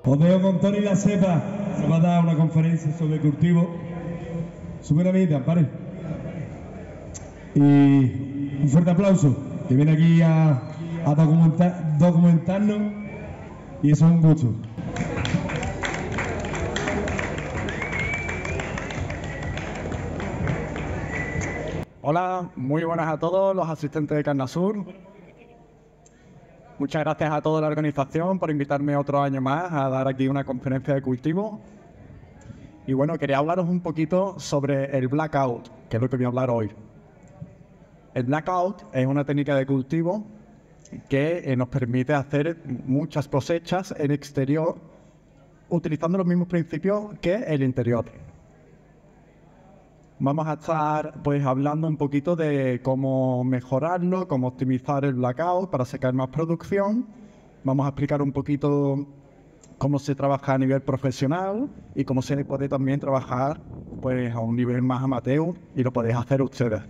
Os dejo con Tony La Cepa, se va a dar una conferencia sobre cultivo. Sube la mitad, ¿vale? Y un fuerte aplauso, que viene aquí a documentarnos, y eso es un gusto. Hola, muy buenas a todos los asistentes de Carnasur. Muchas gracias a toda la organización por invitarme otro año más a dar aquí una conferencia de cultivo. Y bueno, quería hablaros un poquito sobre el blackout, que es lo que voy a hablar hoy. El blackout es una técnica de cultivo que nos permite hacer muchas cosechas en exterior utilizando los mismos principios que el interior. Vamos a estar pues hablando un poquito de cómo mejorarlo, cómo optimizar el blackout para sacar más producción. Vamos a explicar un poquito cómo se trabaja a nivel profesional y cómo se puede también trabajar pues a un nivel más amateur y lo podéis hacer ustedes.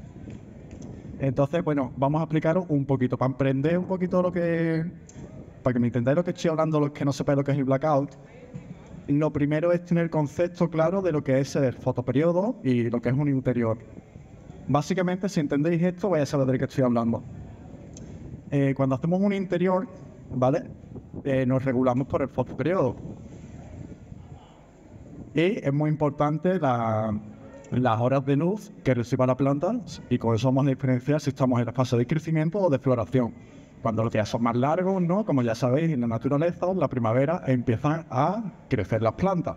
Entonces, bueno, vamos a explicaros un poquito, para aprender un poquito para que me entendáis lo que estoy hablando, los que no sepáis lo que es el blackout. Lo primero es tener concepto claro de lo que es el fotoperiodo y lo que es un interior. Básicamente, si entendéis esto, vais a saber de qué estoy hablando. Cuando hacemos un interior, ¿vale? Nos regulamos por el fotoperiodo. Y es muy importante las horas de luz que reciba la planta, y con eso vamos a diferenciar si estamos en la fase de crecimiento o de floración. Cuando los días son más largos, ¿no? Como ya sabéis, en la naturaleza, en la primavera, empiezan a crecer las plantas.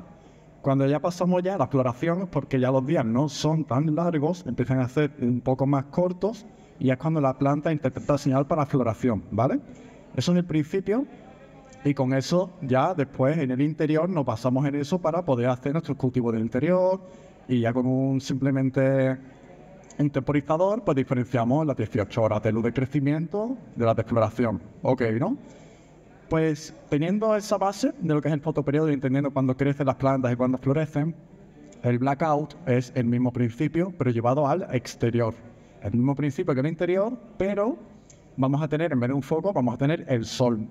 Cuando ya pasamos ya a la floración, porque ya los días no son tan largos, empiezan a ser un poco más cortos, y es cuando la planta interpreta la señal para la floración, ¿vale? Eso es el principio, y con eso ya después en el interior nos basamos en eso para poder hacer nuestros cultivos del interior, y ya con un simplemente un temporizador, pues diferenciamos las 18 horas de luz de crecimiento de las de floración. Ok, ¿no? Pues teniendo esa base de lo que es el fotoperiodo y entendiendo cuándo crecen las plantas y cuándo florecen, el blackout es el mismo principio, pero llevado al exterior. El mismo principio que el interior, pero vamos a tener, en vez de un foco, vamos a tener el sol.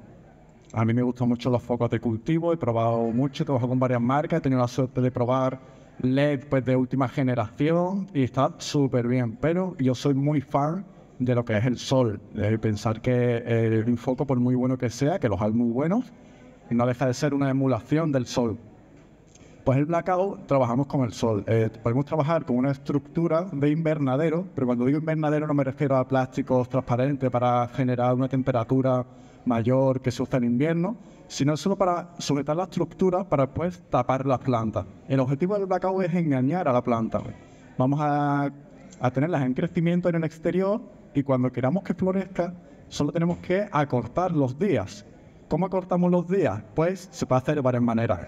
A mí me gustan mucho los focos de cultivo, he probado mucho, he trabajado con varias marcas, he tenido la suerte de probar LED pues, de última generación y está súper bien, pero yo soy muy fan de lo que es el sol, de pensar que el foco, por muy bueno que sea, que los hay muy buenos, no deja de ser una emulación del sol. Pues el blackout trabajamos con el sol. Podemos trabajar con una estructura de invernadero, pero cuando digo invernadero no me refiero a plásticos transparentes para generar una temperatura mayor que se usa en invierno, sino solo para sujetar la estructura para después tapar las plantas. El objetivo del blackout es engañar a la planta. Vamos a tenerlas en crecimiento en el exterior y cuando queramos que florezca, solo tenemos que acortar los días. ¿Cómo acortamos los días? Pues se puede hacer de varias maneras.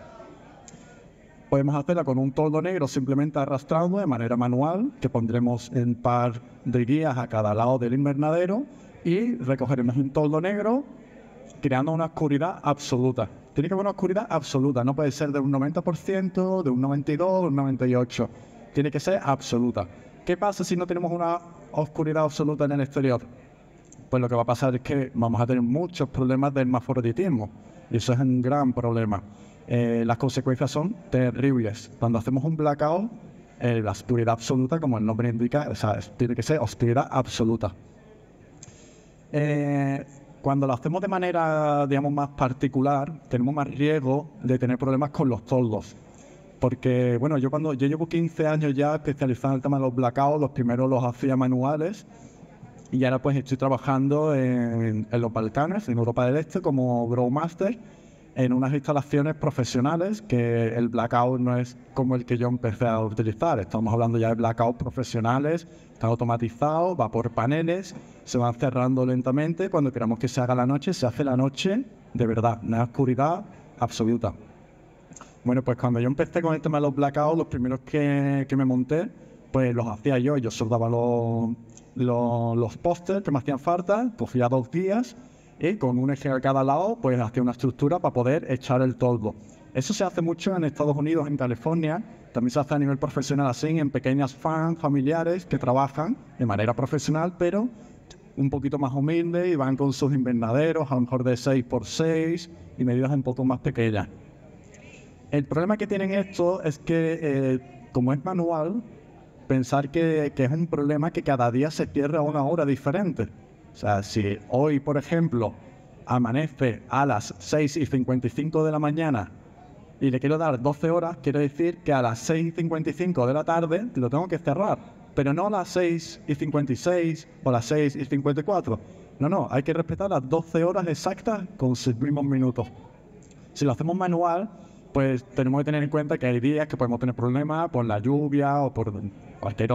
Podemos hacerla con un toldo negro simplemente arrastrando de manera manual, que pondremos en par de guías a cada lado del invernadero y recogeremos un toldo negro creando una oscuridad absoluta. Tiene que haber una oscuridad absoluta, no puede ser de un 90%, de un 92%, de un 98%. Tiene que ser absoluta. ¿Qué pasa si no tenemos una oscuridad absoluta en el exterior? Pues lo que va a pasar es que vamos a tener muchos problemas de hermafroditismo, y eso es un gran problema. Las consecuencias son terribles. Cuando hacemos un blackout, la oscuridad absoluta, como el nombre indica, o sea, tiene que ser oscuridad absoluta. Cuando lo hacemos de manera, digamos, más particular, tenemos más riesgo de tener problemas con los toldos. Porque, bueno, yo llevo 15 años ya especializado en el tema de los blackouts, los primeros los hacía manuales, y ahora pues estoy trabajando en los Balcanes, en Europa del Este, como Growmaster, en unas instalaciones profesionales, que el blackout no es como el que yo empecé a utilizar. Estamos hablando ya de blackouts profesionales, están automatizados, va por paneles, se van cerrando lentamente. Cuando queramos que se haga la noche, se hace la noche de verdad, una oscuridad absoluta. Bueno, pues cuando yo empecé con el tema de los blackouts, los primeros que me monté, pues los hacía yo soldaba los pósters que me hacían falta, cogía 2 guías, y con un eje a cada lado, pues hacía una estructura para poder echar el toldo. Eso se hace mucho en Estados Unidos, en California, también se hace a nivel profesional así, en pequeñas farms familiares que trabajan de manera profesional, pero un poquito más humilde y van con sus invernaderos, a lo mejor de 6x6 y medidas un poco más pequeñas. El problema que tienen esto es que, como es manual, pensar que es un problema que cada día se pierde a una hora diferente. O sea, si hoy, por ejemplo, amanece a las 6:55 de la mañana y le quiero dar 12 horas, quiere decir que a las 6:55 de la tarde lo tengo que cerrar, pero no a las 6:56 o a las 6:54. No, hay que respetar las 12 horas exactas con sus mismos minutos. Si lo hacemos manual, pues tenemos que tener en cuenta que hay días que podemos tener problemas por la lluvia o por cualquier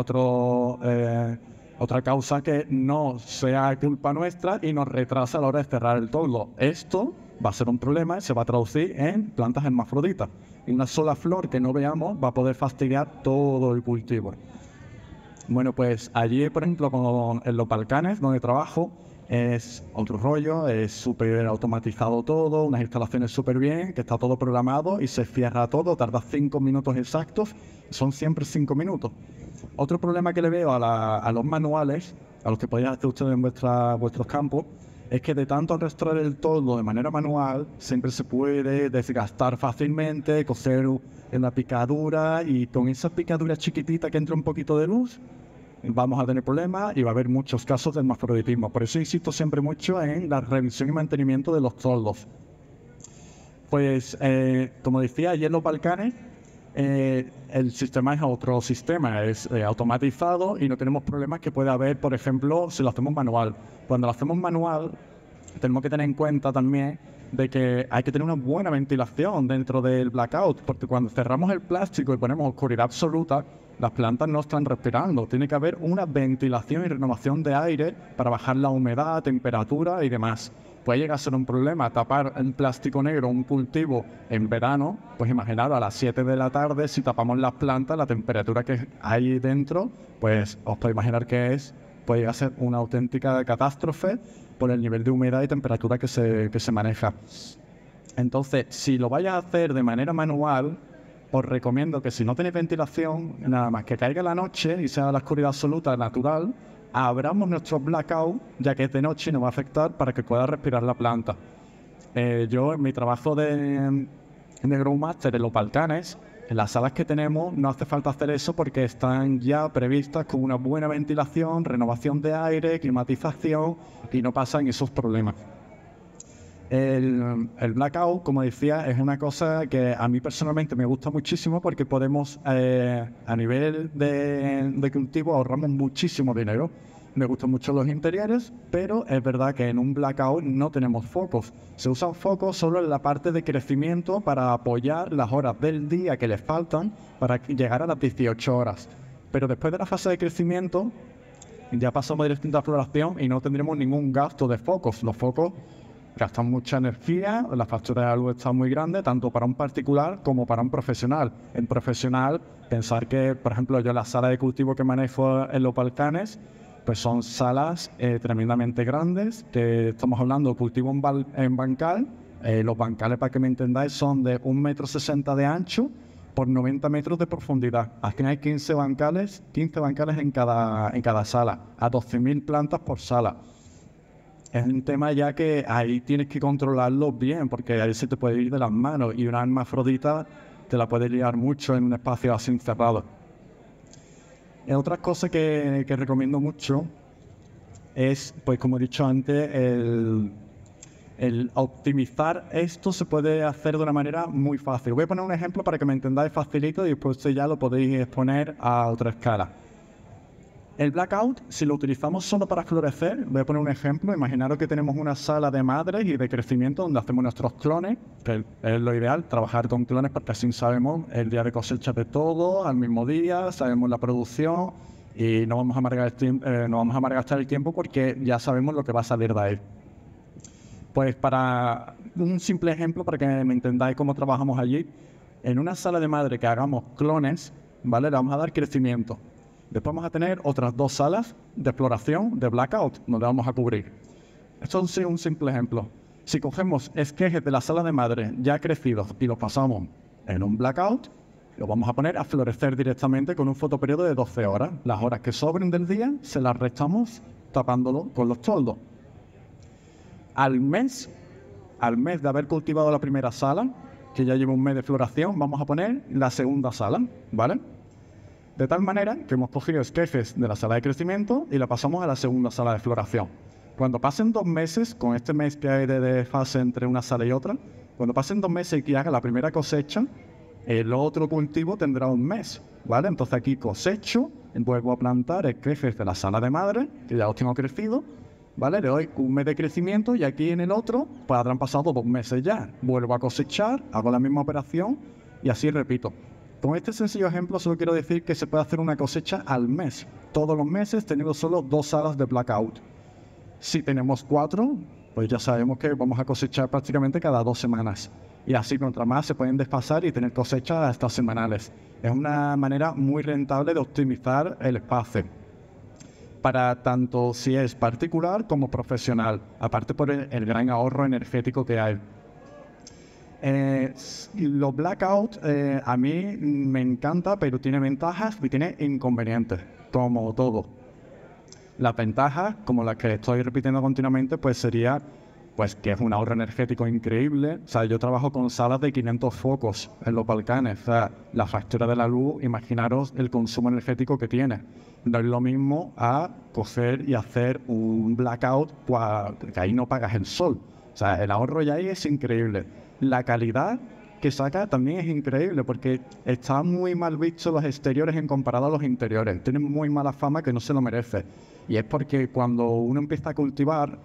otra causa que no sea culpa nuestra y nos retrasa a la hora de cerrar el toldo. Esto va a ser un problema y se va a traducir en plantas hermafroditas. Y una sola flor que no veamos va a poder fastidiar todo el cultivo. Bueno, pues allí, por ejemplo, en los Balcanes, donde trabajo, es otro rollo, es súper automatizado todo, unas instalaciones súper bien, que está todo programado y se cierra todo, tarda 5 minutos exactos, son siempre 5 minutos. Otro problema que le veo a los manuales, a los que podéis hacer ustedes en vuestros campos, es que de tanto restaurar el toldo de manera manual, siempre se puede desgastar fácilmente, coser en la picadura, y con esa picadura chiquitita que entra un poquito de luz, vamos a tener problemas y va a haber muchos casos de hermafroditismo. Por eso insisto siempre mucho en la revisión y mantenimiento de los toldos. Pues, como decía, allí en los Balcanes, el sistema es otro sistema, es automatizado y no tenemos problemas que puede haber, por ejemplo, si lo hacemos manual. Cuando lo hacemos manual, tenemos que tener en cuenta también de que hay que tener una buena ventilación dentro del blackout, porque cuando cerramos el plástico y ponemos oscuridad absoluta, las plantas no están respirando. Tiene que haber una ventilación y renovación de aire para bajar la humedad, temperatura y demás. Puede llegar a ser un problema tapar en plástico negro un cultivo en verano, pues imaginaros a las 7 de la tarde, si tapamos las plantas, la temperatura que hay dentro, pues os podéis imaginar que puede llegar a ser una auténtica catástrofe por el nivel de humedad y temperatura que se maneja. Entonces, si lo vais a hacer de manera manual, os recomiendo que si no tenéis ventilación, nada más que caiga la noche y sea la oscuridad absoluta natural, abramos nuestro blackout, ya que es de noche y nos va a afectar para que pueda respirar la planta. Yo en mi trabajo de Growmaster en los Balcanes, en las salas que tenemos no hace falta hacer eso porque están ya previstas con una buena ventilación, renovación de aire, climatización y no pasan esos problemas. El blackout, como decía, es una cosa que a mí personalmente me gusta muchísimo porque podemos, a nivel de cultivo, ahorramos muchísimo dinero. Me gustan mucho los interiores, pero es verdad que en un blackout no tenemos focos. Se usan focos solo en la parte de crecimiento para apoyar las horas del día que les faltan para llegar a las 18 horas. Pero después de la fase de crecimiento, ya pasamos directamente a floración y no tendremos ningún gasto de focos. Los focos gastan mucha energía, la factura de luz está muy grande, tanto para un particular como para un profesional. En profesional, pensar que, por ejemplo, yo la sala de cultivo que manejo en los Balcanes, pues son salas tremendamente grandes, que estamos hablando de cultivo en bancal. Los bancales, para que me entendáis, son de 1,60 m de ancho por 90 metros de profundidad. Aquí hay 15 bancales en cada sala, a 12.000 plantas por sala. Es un tema ya que ahí tienes que controlarlo bien, porque ahí se te puede ir de las manos y una hermafrodita te la puede liar mucho en un espacio así encerrado. Otra cosa que recomiendo mucho es, pues como he dicho antes, el optimizar esto se puede hacer de una manera muy fácil. Voy a poner un ejemplo para que me entendáis facilito y después ya lo podéis exponer a otra escala. El blackout, si lo utilizamos solo para florecer, voy a poner un ejemplo. Imaginaros que tenemos una sala de madres y de crecimiento donde hacemos nuestros clones, que es lo ideal, trabajar con clones porque así sabemos el día de cosecha de todo al mismo día, sabemos la producción y no vamos a malgastar el tiempo porque ya sabemos lo que va a salir de ahí. Pues para un simple ejemplo, para que me entendáis cómo trabajamos allí, en una sala de madre que hagamos clones, ¿vale? Le vamos a dar crecimiento. Después vamos a tener otras 2 salas de floración, de blackout, donde vamos a cubrir. Esto es un simple ejemplo. Si cogemos esquejes de la sala de madre ya crecidos y los pasamos en un blackout, lo vamos a poner a florecer directamente con un fotoperiodo de 12 horas. Las horas que sobren del día se las restamos tapándolo con los toldos. Al mes de haber cultivado la primera sala, que ya lleva un mes de floración, vamos a poner la segunda sala, ¿vale? De tal manera que hemos cogido esquejes de la sala de crecimiento y la pasamos a la segunda sala de floración. Cuando pasen 2 meses, con este mes que hay de desfase entre una sala y otra, cuando pasen 2 meses y que haga la primera cosecha, el otro cultivo tendrá 1 mes, ¿vale? Entonces aquí cosecho, vuelvo a plantar esquejes de la sala de madre, que ya los tengo crecido, ¿vale? Le doy 1 mes de crecimiento y aquí en el otro, pues habrán pasado 2 meses ya. Vuelvo a cosechar, hago la misma operación y así repito. Con este sencillo ejemplo solo quiero decir que se puede hacer una cosecha al mes. Todos los meses tenemos solo 2 salas de blackout. Si tenemos 4, pues ya sabemos que vamos a cosechar prácticamente cada 2 semanas. Y así contra más se pueden desfasar y tener cosechas hasta semanales. Es una manera muy rentable de optimizar el espacio. Para tanto si es particular como profesional, aparte por el gran ahorro energético que hay. Los blackout a mí me encanta, pero tiene ventajas y tiene inconvenientes, como todo. Las ventajas, como las que estoy repitiendo continuamente, pues sería pues que es un ahorro energético increíble. O sea, yo trabajo con salas de 500 focos en los Balcanes. O sea, la factura de la luz, imaginaros el consumo energético que tiene. No es lo mismo a coger y hacer un blackout, que ahí no pagas el sol. O sea, el ahorro ya ahí es increíble. La calidad que saca también es increíble porque están muy mal vistos los exteriores en comparado a los interiores. Tienen muy mala fama que no se lo merece. Y es porque cuando uno empieza a cultivar,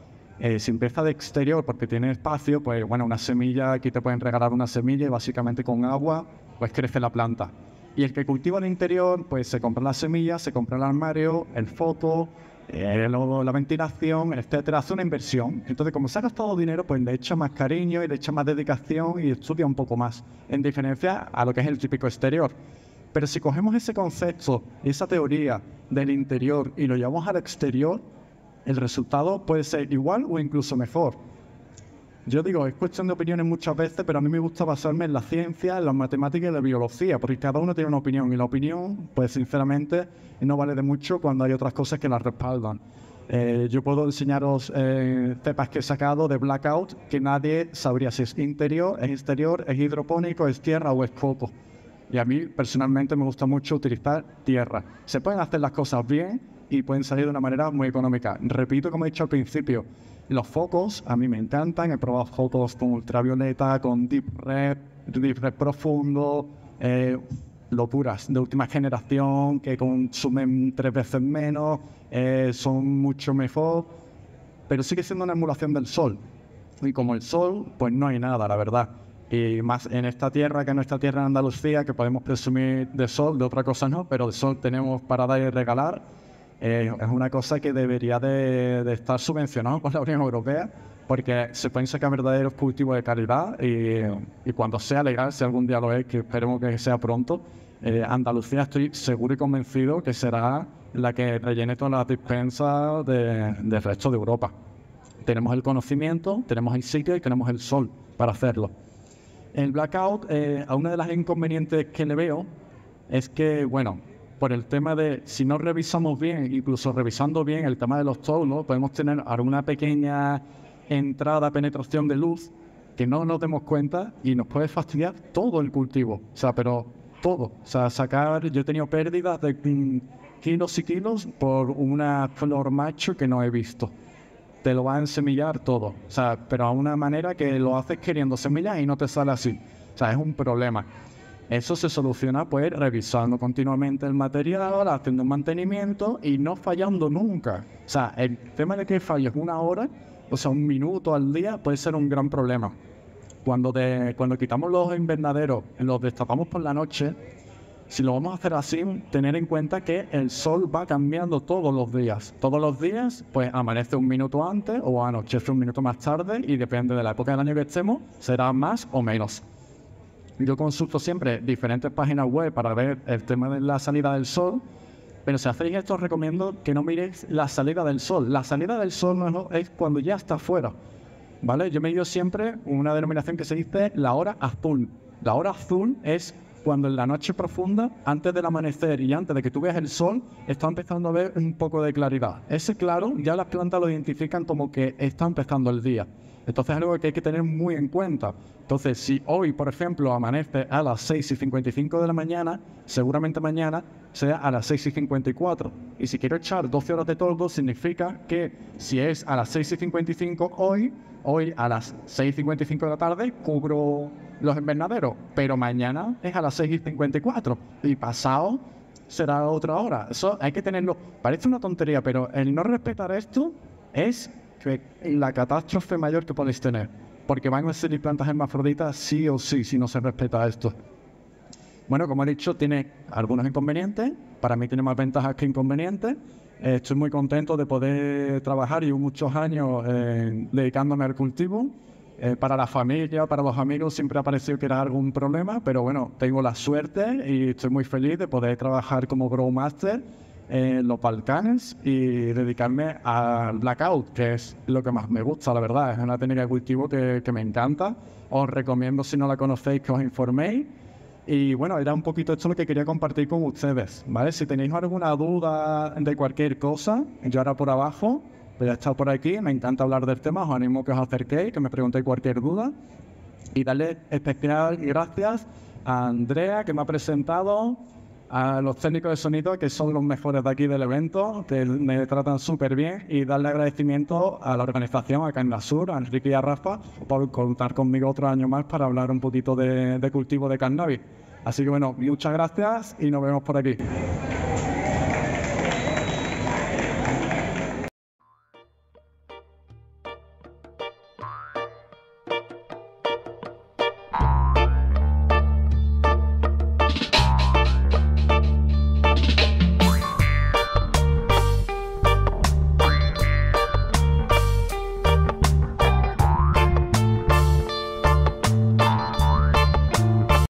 si empieza de exterior porque tiene espacio, pues bueno, una semilla, aquí te pueden regalar una semilla y básicamente con agua pues crece la planta. Y el que cultiva de interior, pues se compra la semilla, se compra el armario, el foco, la ventilación, etcétera, hace una inversión. Entonces, como se ha gastado dinero, pues le echa más cariño y le echa más dedicación y estudia un poco más, en diferencia a lo que es el típico exterior. Pero si cogemos ese concepto, esa teoría del interior y lo llevamos al exterior, el resultado puede ser igual o incluso mejor. Yo digo, es cuestión de opiniones muchas veces, pero a mí me gusta basarme en la ciencia, en las matemáticas y en la biología, porque cada uno tiene una opinión y la opinión, pues sinceramente, no vale de mucho cuando hay otras cosas que la respaldan. Yo puedo enseñaros cepas que he sacado de blackout que nadie sabría si es interior, es exterior, es hidropónico, es tierra o es coco. Y a mí personalmente me gusta mucho utilizar tierra. Se pueden hacer las cosas bien y pueden salir de una manera muy económica. Repito, como he dicho al principio, los focos a mí me encantan. He probado focos con ultravioleta, con deep red profundo, locuras de última generación que consumen 3 veces menos, son mucho mejor, pero sigue siendo una emulación del sol. Y como el sol, pues no hay nada, la verdad. Y más en esta tierra, que es nuestra tierra en Andalucía, que podemos presumir de sol, de otra cosa no, pero de sol tenemos para dar y regalar. Es una cosa que debería de estar subvencionado por la Unión Europea, porque se pueden sacar verdaderos cultivos de calidad y cuando sea legal, si algún día lo es, que esperemos que sea pronto, Andalucía estoy seguro y convencido que será la que rellene todas las dispensas del resto de Europa. Tenemos el conocimiento, tenemos el sitio y tenemos el sol para hacerlo. El blackout, a una de las inconvenientes que le veo es que, bueno, por el tema de si no revisamos bien, incluso revisando bien el tema de los toulos, podemos tener alguna pequeña entrada, penetración de luz que no nos demos cuenta y nos puede fastidiar todo el cultivo. O sea, pero todo. O sea, yo he tenido pérdidas de kilos y kilos por una flor macho que no he visto. Te lo va a ensemillar todo, o sea, pero a una manera que lo haces queriendo semillar y no te sale así. O sea, es un problema. Eso se soluciona pues revisando continuamente el material, haciendo un mantenimiento y no fallando nunca. O sea, el tema de que falles 1 hora, o sea, 1 minuto al día puede ser un gran problema. Cuando quitamos los invernaderos, los destapamos por la noche, si lo vamos a hacer así, tener en cuenta que el sol va cambiando todos los días. Todos los días, pues amanece 1 minuto antes o anochece 1 minuto más tarde y depende de la época del año que estemos, será más o menos. Yo consulto siempre diferentes páginas web para ver el tema de la salida del sol, pero si hacéis esto os recomiendo que no miréis la salida del sol. La salida del sol no es cuando ya está fuera, ¿vale? Yo me digo siempre una denominación que se dice la hora azul. La hora azul es cuando en la noche profunda, antes del amanecer y antes de que tú veas el sol, está empezando a ver un poco de claridad. Ese claro, ya las plantas lo identifican como que está empezando el día. Entonces es algo que hay que tener muy en cuenta. Entonces, si hoy, por ejemplo, amanece a las 6:55 de la mañana, seguramente mañana sea a las 6:54. Y si quiero echar 12 horas de toldo, significa que si es a las 6:55 hoy a las 6:55 de la tarde cubro los invernaderos, pero mañana es a las 6:54 y pasado será otra hora. Eso hay que tenerlo. Parece una tontería, pero el no respetar esto es la catástrofe mayor que podéis tener, porque van a ser plantas hermafroditas sí o sí si no se respeta esto. Bueno, como he dicho, tiene algunos inconvenientes. Para mí tiene más ventajas que inconvenientes. Estoy muy contento de poder trabajar. Llevo muchos años dedicándome al cultivo. Para la familia, para los amigos, siempre ha parecido que era algún problema, pero bueno, tengo la suerte y estoy muy feliz de poder trabajar como Growmaster en los Balcanes y dedicarme al Blackout, que es lo que más me gusta, la verdad. Es una técnica de cultivo que me encanta. Os recomiendo, si no la conocéis, que os informéis. Y bueno, era un poquito esto lo que quería compartir con ustedes, ¿vale? Si tenéis alguna duda de cualquier cosa, yo ahora por abajo, voy a estar por aquí, me encanta hablar del tema, os animo que os acerquéis, que me preguntéis cualquier duda. Y darle especial gracias a Andrea, que me ha presentado, a los técnicos de sonido, que son los mejores de aquí del evento, que me tratan súper bien, y darle agradecimiento a la organización, a Cannasur, a Enrique y a Rafa, por contar conmigo otro año más para hablar un poquito de cultivo de cannabis. Así que bueno, muchas gracias y nos vemos por aquí.